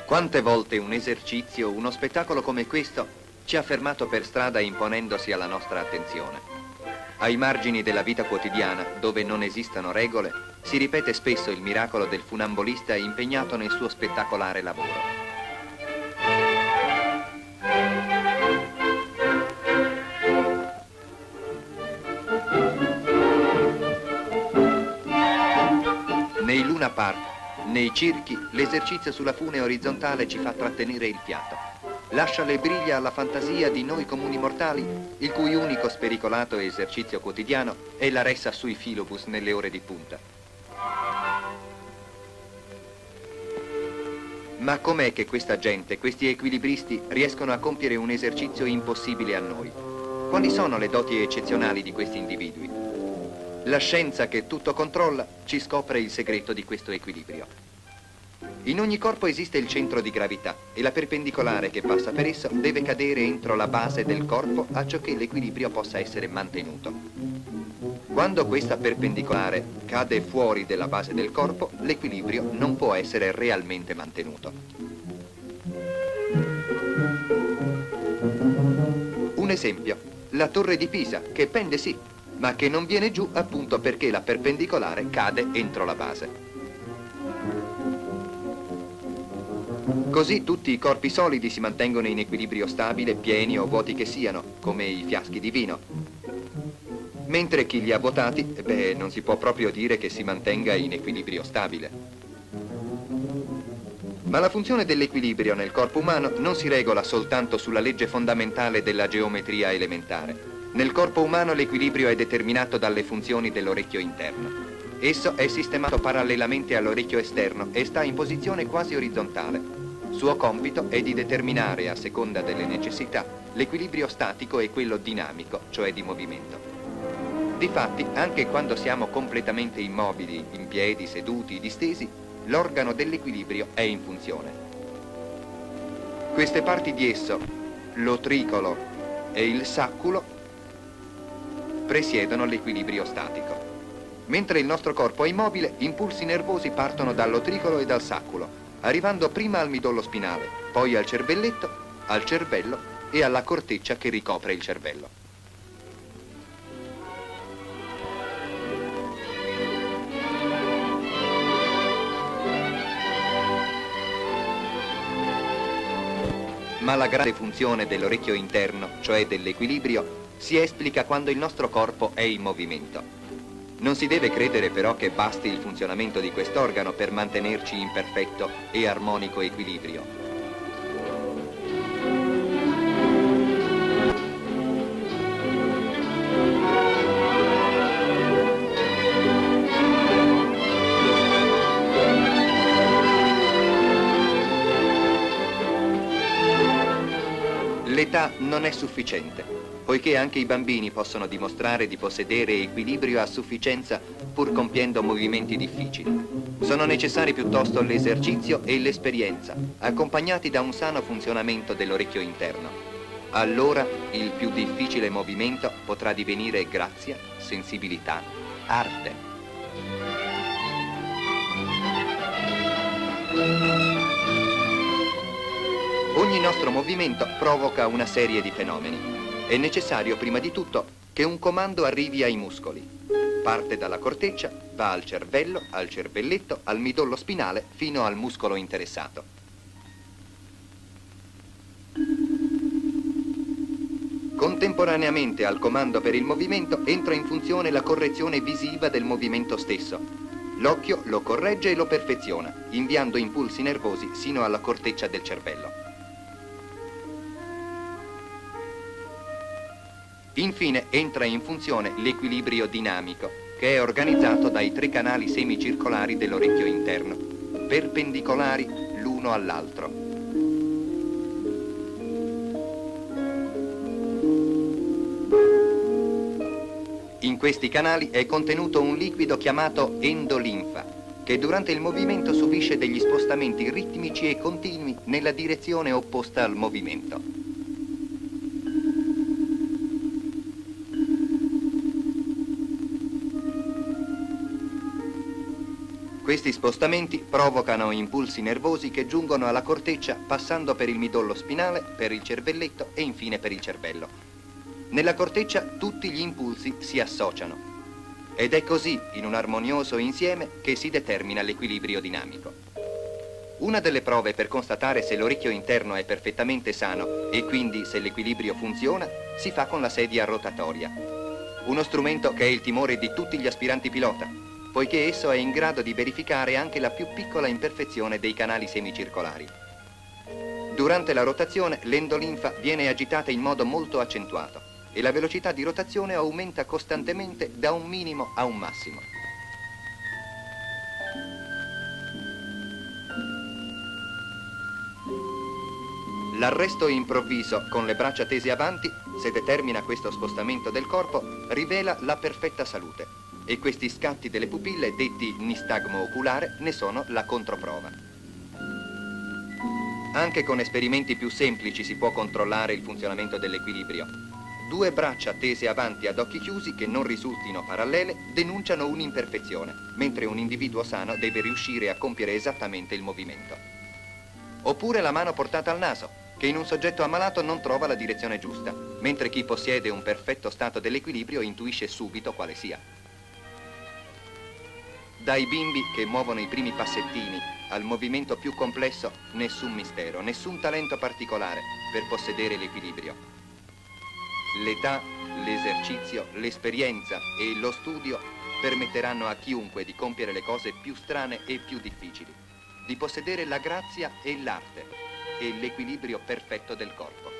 Quante volte un esercizio, uno spettacolo come questo ci ha fermato per strada imponendosi alla nostra attenzione. Ai margini della vita quotidiana, dove non esistono regole, si ripete spesso il miracolo del funambolista impegnato nel suo spettacolare lavoro. Nei Luna Park, nei circhi, l'esercizio sulla fune orizzontale ci fa trattenere il fiato. Lascia le briglie alla fantasia di noi comuni mortali, il cui unico spericolato esercizio quotidiano è la ressa sui filobus nelle ore di punta. Ma com'è che questa gente, questi equilibristi, riescono a compiere un esercizio impossibile a noi? Quali sono le doti eccezionali di questi individui? La scienza che tutto controlla ci scopre il segreto di questo equilibrio. In ogni corpo esiste il centro di gravità e la perpendicolare che passa per esso deve cadere entro la base del corpo acciò che l'equilibrio possa essere mantenuto. Quando questa perpendicolare cade fuori della base del corpo, l'equilibrio non può essere realmente mantenuto. Un esempio, la torre di Pisa, che pende sì, ma che non viene giù appunto perché la perpendicolare cade entro la base. Così tutti i corpi solidi si mantengono in equilibrio stabile, pieni o vuoti che siano, come i fiaschi di vino. Mentre chi li ha vuotati, non si può proprio dire che si mantenga in equilibrio stabile. Ma la funzione dell'equilibrio nel corpo umano non si regola soltanto sulla legge fondamentale della geometria elementare. Nel corpo umano l'equilibrio è determinato dalle funzioni dell'orecchio interno. Esso è sistemato parallelamente all'orecchio esterno e sta in posizione quasi orizzontale. Suo compito è di determinare, a seconda delle necessità, l'equilibrio statico e quello dinamico, cioè di movimento. Difatti, anche quando siamo completamente immobili, in piedi, seduti, distesi, l'organo dell'equilibrio è in funzione. Queste parti di esso, l'otricolo e il sacculo, presiedono l'equilibrio statico. Mentre il nostro corpo è immobile, impulsi nervosi partono dall'otricolo e dal sacculo, arrivando prima al midollo spinale, poi al cervelletto, al cervello e alla corteccia che ricopre il cervello. Ma la grande funzione dell'orecchio interno, cioè dell'equilibrio, si esplica quando il nostro corpo è in movimento. Non si deve credere però che basti il funzionamento di quest'organo per mantenerci in perfetto e armonico equilibrio. L'età non è sufficiente, poiché anche i bambini possono dimostrare di possedere equilibrio a sufficienza pur compiendo movimenti difficili. Sono necessari piuttosto l'esercizio e l'esperienza, accompagnati da un sano funzionamento dell'orecchio interno. Allora il più difficile movimento potrà divenire grazia, sensibilità, arte. Ogni nostro movimento provoca una serie di fenomeni. È necessario prima di tutto che un comando arrivi ai muscoli. Parte dalla corteccia, va al cervello, al cervelletto, al midollo spinale, fino al muscolo interessato. Contemporaneamente al comando per il movimento entra in funzione la correzione visiva del movimento stesso. L'occhio lo corregge e lo perfeziona, inviando impulsi nervosi sino alla corteccia del cervello. Infine entra in funzione l'equilibrio dinamico, che è organizzato dai 3 canali semicircolari dell'orecchio interno, perpendicolari l'uno all'altro. In questi canali è contenuto un liquido chiamato endolinfa, che durante il movimento subisce degli spostamenti ritmici e continui nella direzione opposta al movimento. Questi spostamenti provocano impulsi nervosi che giungono alla corteccia passando per il midollo spinale, per il cervelletto e infine per il cervello. Nella corteccia tutti gli impulsi si associano ed è così, in un armonioso insieme, che si determina l'equilibrio dinamico. Una delle prove per constatare se l'orecchio interno è perfettamente sano e quindi se l'equilibrio funziona si fa con la sedia rotatoria, uno strumento che è il timore di tutti gli aspiranti pilota, poiché esso è in grado di verificare anche la più piccola imperfezione dei canali semicircolari. Durante la rotazione l'endolinfa viene agitata in modo molto accentuato e la velocità di rotazione aumenta costantemente da un minimo a un massimo. L'arresto improvviso con le braccia tese avanti, se determina questo spostamento del corpo, rivela la perfetta salute e questi scatti delle pupille, detti nistagmo oculare, ne sono la controprova. Anche con esperimenti più semplici si può controllare il funzionamento dell'equilibrio. Due braccia tese avanti ad occhi chiusi che non risultino parallele denunciano un'imperfezione, mentre un individuo sano deve riuscire a compiere esattamente il movimento. Oppure la mano portata al naso, che in un soggetto ammalato non trova la direzione giusta, mentre chi possiede un perfetto stato dell'equilibrio intuisce subito quale sia. Dai bimbi che muovono i primi passettini al movimento più complesso, nessun mistero, nessun talento particolare per possedere l'equilibrio. L'età, l'esercizio, l'esperienza e lo studio permetteranno a chiunque di compiere le cose più strane e più difficili, di possedere la grazia e l'arte e l'equilibrio perfetto del corpo.